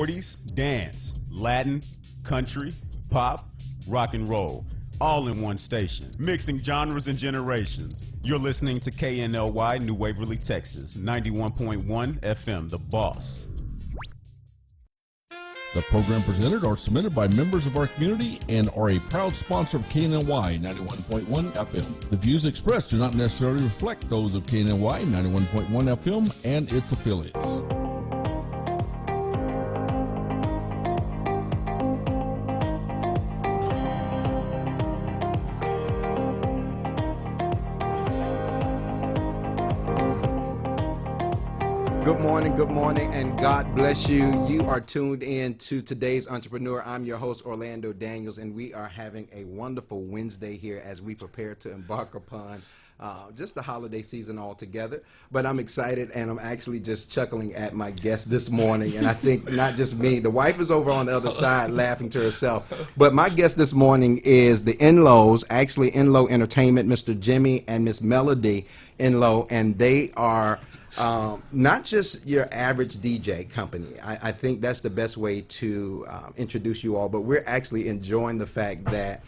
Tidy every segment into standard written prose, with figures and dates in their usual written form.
40s, dance, Latin, country, pop, rock and roll, all in one station, mixing genres and generations. You're listening to KNLY, New Waverly, Texas, 91.1 FM, The Boss. The program presented are submitted by members of our community and are a proud sponsor of KNLY 91.1 FM. The views expressed do not necessarily reflect those of KNLY 91.1 FM and its affiliates. Good morning, and God bless you. You are tuned in to today's Entrepreneur. I'm your host, Orlando Daniels, and we are having a wonderful Wednesday here as we prepare to embark upon just the holiday season all together. But I'm excited, and I'm actually just chuckling at my guest this morning. And I think not just me, the wife is over on the other side laughing to herself. But my guest this morning is the KNLYs, actually KNLY Entertainment, Mr. Jimmy and Miss Melody KNLY, and they are not just your average DJ company. I think that's the best way to introduce you all, but we're actually enjoying the fact that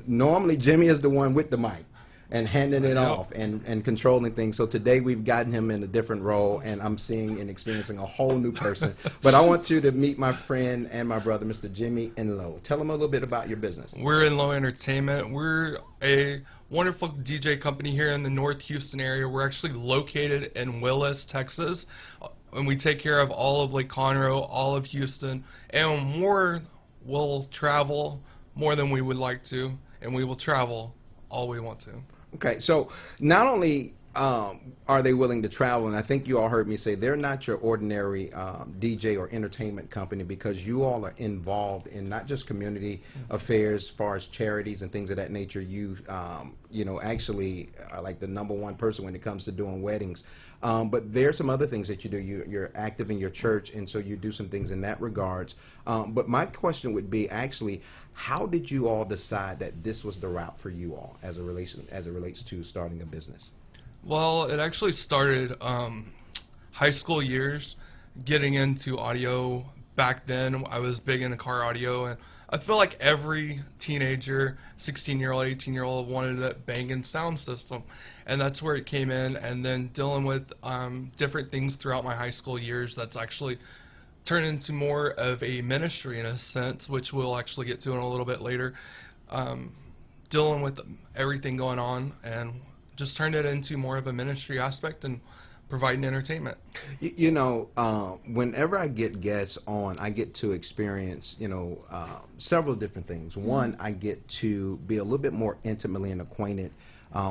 normally Jimmy is the one with the mic and handing it off and controlling things. So today we've gotten him in a different role, and I'm seeing and experiencing a whole new person. But I want you to meet my friend and my brother, Mr. Jimmy KNLY. Tell him a little bit about your business. We're KNLY Entertainment. We're a wonderful DJ company here in the North Houston area. We're actually located in Willis, Texas, and we take care of all of Lake Conroe, all of Houston, and we'll travel more than we would like to, and we will travel all we want to. Okay, so not only are they willing to travel, and I think you all heard me say they're not your ordinary DJ or entertainment company, because you all are involved in not just community affairs as far as charities and things of that nature. You actually are like the #1 person when it comes to doing weddings. But there's some other things that you do. You're active in your church, and so you do some things in that regards. But my question would be actually, how did you all decide that this was the route for you all as it relates to starting a business? Well, it actually started high school years, getting into audio. Back then, I was big into car audio, and I feel like every teenager, 16-year-old, 18-year-old, wanted that banging sound system, and that's where it came in. And then dealing with different things throughout my high school years, that's actually turned into more of a ministry in a sense, which we'll actually get to in a little bit later. Dealing with everything going on, and just turned it into more of a ministry aspect and providing entertainment. Whenever I get guests on, I get to experience, several different things. One, I get to be a little bit more intimately and acquainted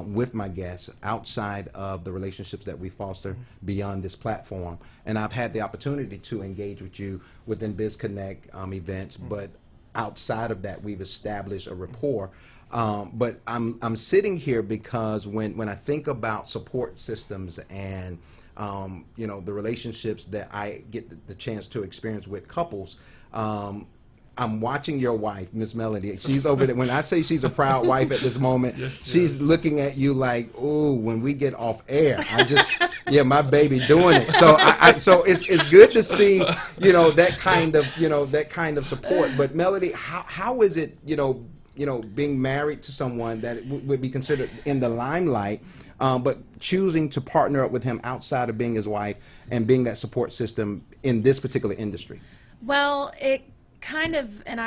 with my guests outside of the relationships that we foster beyond this platform. And I've had the opportunity to engage with you within BizConnect events, but outside of that, we've established a rapport. But I'm sitting here because when I think about support systems and the relationships that I get the chance to experience with couples, I'm watching your wife, Miss Melody. She's over there. When I say she's a proud wife at this moment, she's looking at you like, "Ooh, when we get off air, my baby doing it." So so it's good to see, that kind of support. But Melody, how is it, being married to someone that would be considered in the limelight, but choosing to partner up with him outside of being his wife and being that support system in this particular industry? Well, it kind of, and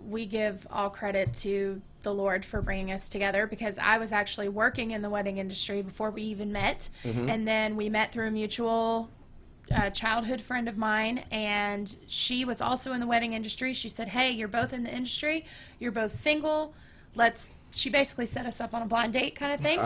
we give all credit to the Lord for bringing us together, because I was actually working in the wedding industry before we even met. And then we met through a mutual childhood friend of mine, and she was also in the wedding industry. She said, "Hey, you're both in the industry, you're both single, she basically set us up on a blind date kind of thing.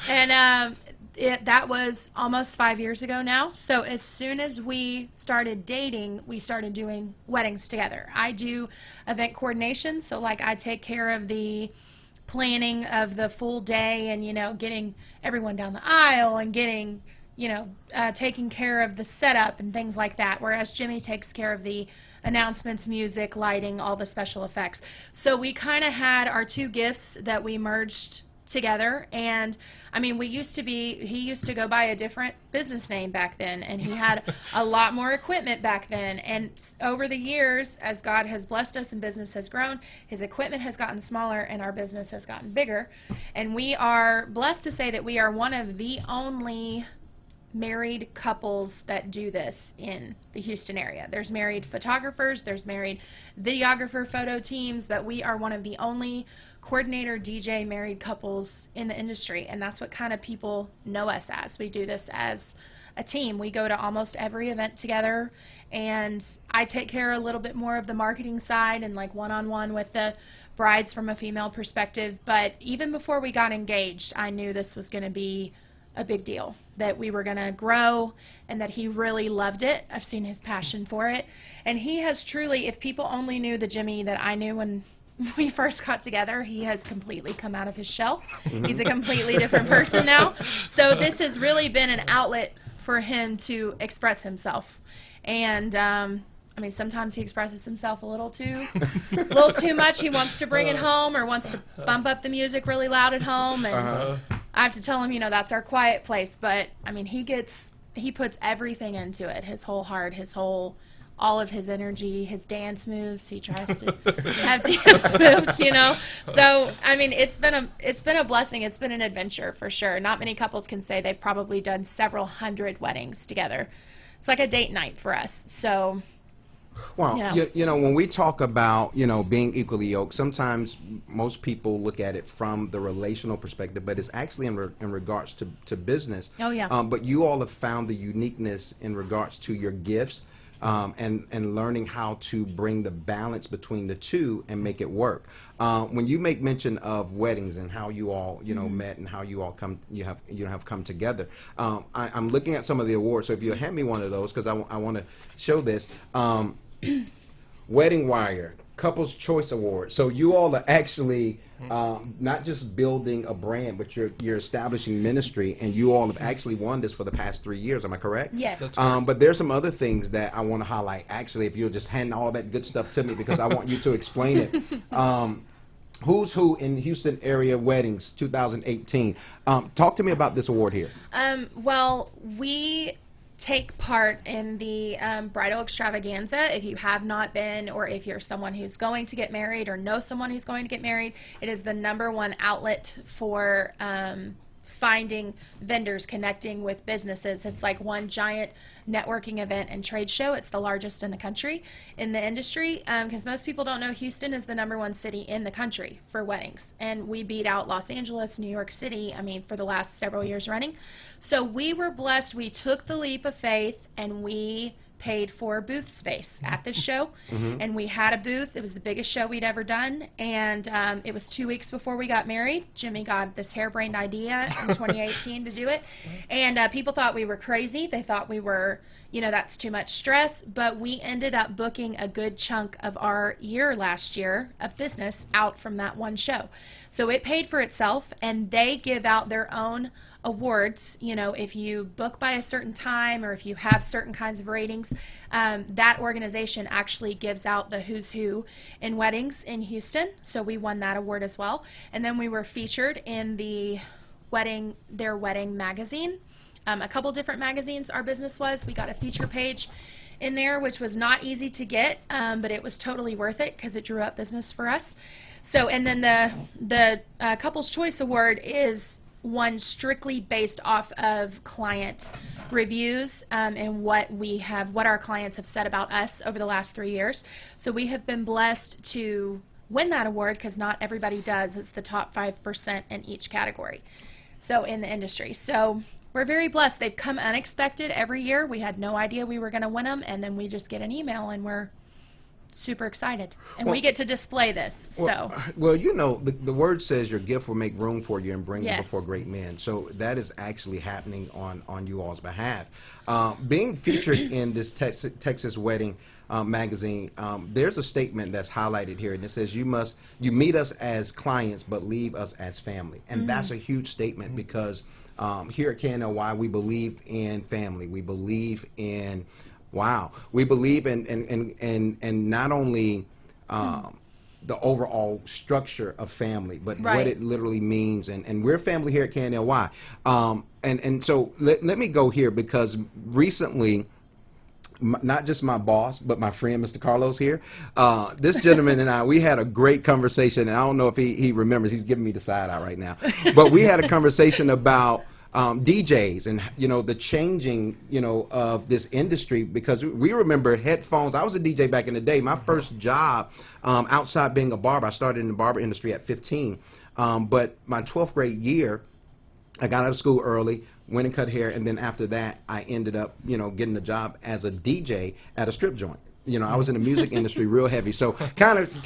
And that was almost 5 years ago now. So as soon as we started dating, we started doing weddings together. I do event coordination, so I take care of the planning of the full day and getting everyone down the aisle and getting taking care of the setup and things like that, whereas Jimmy takes care of the announcements, music, lighting, all the special effects. So we kind of had our two gifts that we merged together. And I mean, he used to go by a different business name back then, and he had a lot more equipment back then. And over the years, as God has blessed us and business has grown, his equipment has gotten smaller and our business has gotten bigger. And we are blessed to say that we are one of the only married couples that do this in the Houston area. There's married photographers, there's married videographer photo teams, but we are one of the only coordinator DJ married couples in the industry, and that's what kind of people know us as. We do this as a team. We go to almost every event together, and I take care a little bit more of the marketing side and like one-on-one with the brides from a female perspective. But even before we got engaged, I knew this was going to be a big deal, that we were going to grow, and that he really loved it. I've seen his passion for it, and he has truly, if people only knew the Jimmy that I knew when we first got together, he has completely come out of his shell. He's a completely different person now. So this has really been an outlet for him to express himself. And I mean, sometimes he expresses himself a little too much. He wants to bring it home, or wants to bump up the music really loud at home, and I have to tell him, that's our quiet place. But I mean, he puts everything into it, his whole heart, all of his energy, his dance moves. He tries to have dance moves, So I mean, it's been a blessing. It's been an adventure for sure. Not many couples can say they've probably done several hundred weddings together. It's like a date night for us. So. Well, when we talk about, being equally yoked, sometimes most people look at it from the relational perspective, but it's actually in regards to business. Oh, yeah. But you all have found the uniqueness in regards to your gifts, and learning how to bring the balance between the two and make it work. When you make mention of weddings and how you all, met and how you all have come together, I'm looking at some of the awards. So if you'll hand me one of those, because I want to show this. Wedding Wire Couples Choice Award. So you all are actually not just building a brand, but you're establishing ministry, and you all have actually won this for the past 3 years. Am I correct? Yes. That's correct. But there's some other things that I want to highlight. Actually, if you'll just hand all that good stuff to me, because I want you to explain it. Who's Who in Houston Area Weddings 2018. Talk to me about this award here. Well, we take part in the bridal extravaganza. If you have not been, or if you're someone who's going to get married or know someone who's going to get married, it is the #1 outlet for finding vendors, connecting with businesses. It's like one giant networking event and trade show. It's the largest in the country, in the industry, because most people don't know Houston is the #1 city in the country for weddings. And we beat out Los Angeles, New York City, for the last several years running. So we were blessed. We took the leap of faith, and we paid for booth space at this show. And we had a booth. It was the biggest show we'd ever done, and it was 2 weeks before we got married. Jimmy got this harebrained idea in 2018 to do it, and people thought we were crazy. They thought we were, that's too much stress, but we ended up booking a good chunk of our year last year of business out from that one show. So it paid for itself, and they give out their own awards. If you book by a certain time, or if you have certain kinds of ratings, that organization actually gives out the who's who in weddings in Houston. So we won that award as well. And then we were featured in their wedding magazine. A couple different magazines our business was. We got a feature page in there, which was not easy to get, but it was totally worth it because it drew up business for us. So, and then the Couples Choice Award is one strictly based off of client reviews, and what our clients have said about us over the last 3 years. So we have been blessed to win that award, because not everybody does. It's the top 5% in each category, so in the industry. So we're very blessed. They've come unexpected every year. We had no idea we were going to win them, and then we just get an email, and we're super excited, and we get to display this. Well, the word says your gift will make room for you and bring you Yes. before great men. So that is actually happening on you all's behalf. Being featured in this Texas Wedding magazine, there's a statement that's highlighted here, and it says you meet us as clients but leave us as family. And that's a huge statement, because here at KNLY we believe in family. We believe in we believe in not only the overall structure of family, but Right. what it literally means. And we're family here at KNLY. And so let me go here because recently, not just my boss, but my friend, Mr. Carlos here. This gentleman and I, we had a great conversation, and I don't know if he remembers. He's giving me the side eye right now. But we had a conversation about DJs and, the changing, of this industry, because we remember headphones. I was a DJ back in the day. My first job outside being a barber, I started in the barber industry at 15. But my 12th grade year, I got out of school early, went and cut hair, and then after that, I ended up, getting a job as a DJ at a strip joint. I was in the music industry real heavy, so kind of,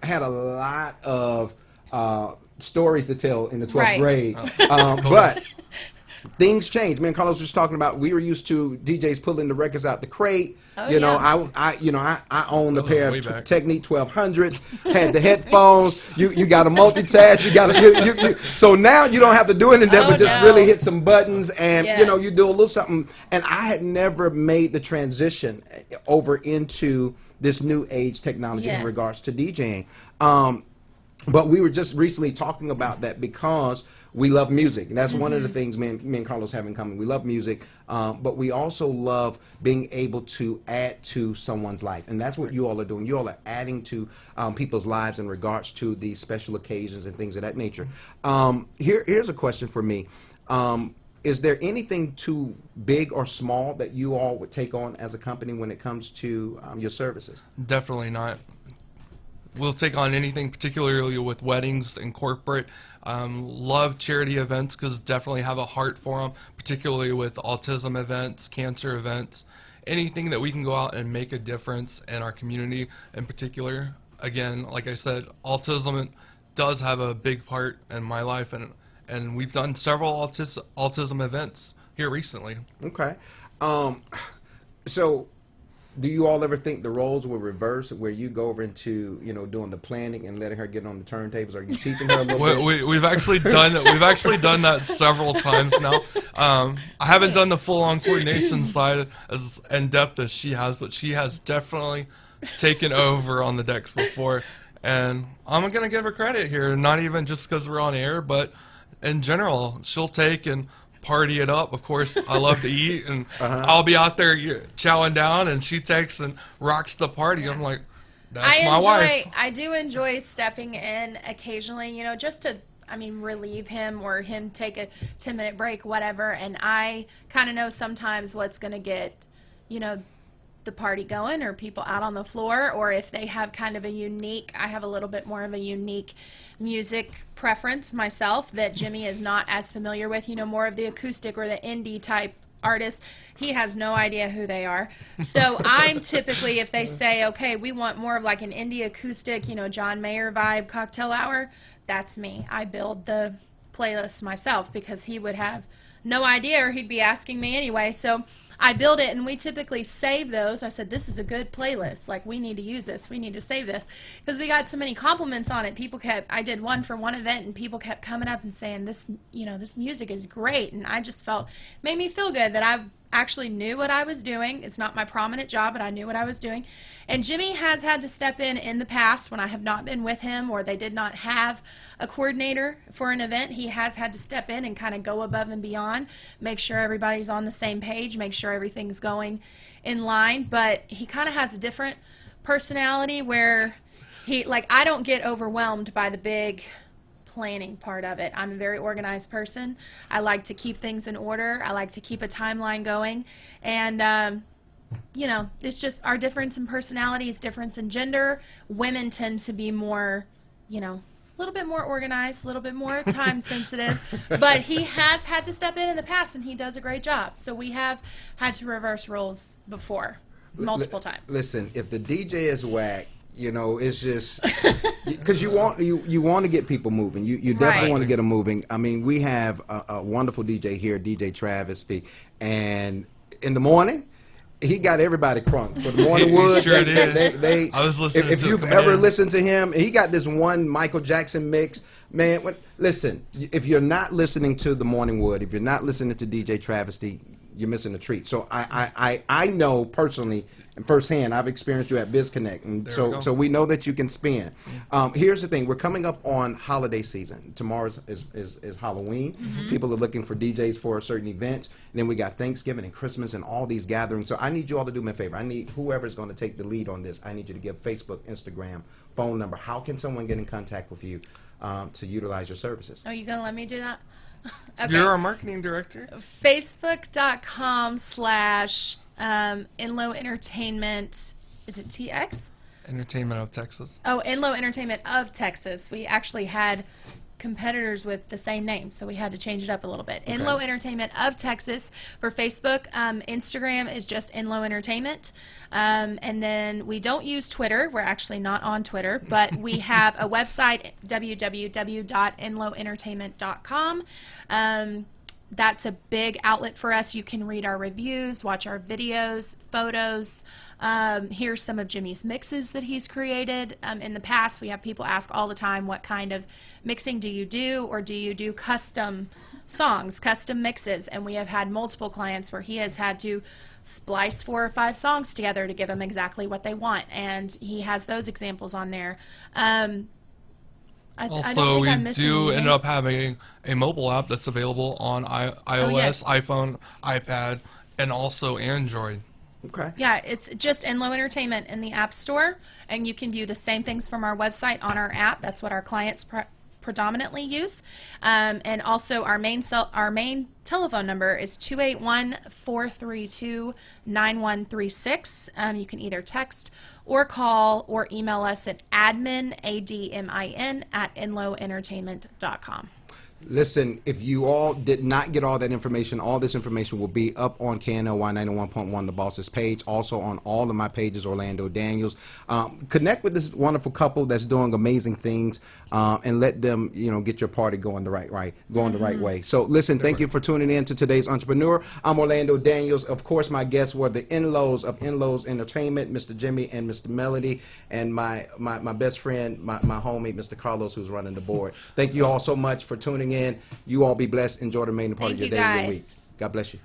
had a lot of stories to tell in the 12th Right. grade. But things changed. Me and Carlos was talking about, we were used to DJs pulling the records out the crate. Oh, I owned a That pair was of way back. Technique 1200s, had the headphones. You got to multitask. You got to. So now you don't have to do anything but just no. really hit some buttons, and Yes. you do a little something. And I had never made the transition over into this new age technology in Yes. regards to DJing. But we were just recently talking about that because we love music. And that's one of the things me and Carlos have in common. We love music, but we also love being able to add to someone's life. And that's what you all are doing. You all are adding to people's lives in regards to these special occasions and things of that nature. Here's a question for me. Is there anything too big or small that you all would take on as a company when it comes to your services? Definitely not. We'll take on anything, particularly with weddings and corporate. Love charity events because definitely have a heart for them, particularly with autism events, cancer events, anything that we can go out and make a difference in our community in particular. Again, like I said, autism does have a big part in my life, and we've done several autism events here recently. Okay. So do you all ever think the roles will reverse where you go over into, doing the planning and letting her get on the turntables? Are you teaching her a little bit? We've actually done that. We've actually done that several times now. I haven't done the full-on coordination side as in depth as she has, but she has definitely taken over on the decks before. And I'm gonna give her credit here, not even just because we're on air, but in general, she'll take and party it up. Of course, I love to eat, and I'll be out there chowing down, and she takes and rocks the party. I'm like, that's my wife. I do enjoy stepping in occasionally, just to, relieve him or him take a 10-minute break, whatever. And I kind of know sometimes what's going to get, the party going or people out on the floor, or if they have kind of I have a little bit more of a unique music preference myself that Jimmy is not as familiar with, more of the acoustic or the indie type artist. He has no idea who they are. So I'm typically, if they say, okay, we want more of like an indie acoustic, John Mayer vibe cocktail hour, that's me. I build the playlist myself because he would have no idea or he'd be asking me anyway. So I build it, and we typically save those. I said, this is a good playlist. Like, we need to use this. We need to save this. Because we got so many compliments on it. I did one for one event, and people kept coming up and saying, this music is great. And I just made me feel good that I actually knew what I was doing. It's not my prominent job, but I knew what I was doing. And Jimmy has had to step in the past when I have not been with him or they did not have a coordinator for an event. He has had to step in and kind of go above and beyond, make sure everybody's on the same page, make sure everything's going in line. But he kind of has a different personality where I don't get overwhelmed by the big planning part of it. I'm a very organized person. I like to keep things in order. I like to keep a timeline going. And, it's just our difference in personalities, difference in gender. Women tend to be more, a little bit more organized, a little bit more time sensitive. But he has had to step in the past, and he does a great job. So we have had to reverse roles before, multiple times. Listen, if the DJ is whack, it's just because you want to get people moving. You definitely Right. want to get them moving. I mean, we have a wonderful DJ here, DJ Travesty, and in the morning, he got everybody crunk for the morning wood. Sure did. They, I was listening if to it you've coming ever in. listened to him, he got this one Michael Jackson mix. Man, listen, if you're not listening to the Morning Wood, if you're not listening to DJ Travesty, you're missing a treat. So I know personally, and firsthand, I've experienced you at BizConnect, and There we go. so we know that you can spin. Here's the thing: we're coming up on holiday season. Tomorrow is Halloween. People are looking for DJs for certain events. And then we got Thanksgiving and Christmas and all these gatherings. So I need you all to do me a favor. I need whoever's going to take the lead on this. I need you to give Facebook, Instagram, phone number. How can someone get in contact with you to utilize your services? Are you going to let me do that? Okay. You're our marketing director. Facebook.com/Enlo Entertainment. Is it TX? Entertainment of Texas. Oh, Enlo Entertainment of Texas. We actually had competitors with the same name, so we had to change it up a little bit. Enlo Entertainment of Texas for Facebook. Instagram is just Enlo Entertainment. And then we don't use Twitter. We're actually not on Twitter, but we have a website, www.enloentertainment.com. That's a big outlet for us. You can read our reviews, watch our videos, photos, hear some of Jimmy's mixes that he's created. In the past, we have people ask all the time, what kind of mixing do you do, or do you do custom songs, custom mixes? And we have had multiple clients where he has had to splice 4 or 5 songs together to give them exactly what they want, and he has those examples on there. I don't Also, think we I'm missing do anything. end up having a mobile app that's available on iOS, yes. iPhone, iPad, and also Android. Okay. Yeah, it's just Enlo Entertainment in the App Store, and you can view the same things from our website on our app. That's what our clients predominantly use. And also our main telephone number is 281-432-9136. You can either text or call or email us at admin, ADMIN, at enloentertainment.com. Listen, if you all did not get all that information, all this information will be up on KNLY 91.1, The Boss's page, also on all of my pages, Orlando Daniels. Connect with this wonderful couple that's doing amazing things, and let them, get your party going the right way. So listen, thank you for tuning in to today's Entrepreneur. I'm Orlando Daniels. Of course, my guests were the Enlos of Enlos Entertainment, Mr. Jimmy and Mr. Melody, and my best friend, my homie, Mr. Carlos, who's running the board. Thank you all so much for tuning in. You all be blessed. Enjoy the remaining part of your Thank day you, and your guys. week. God bless you.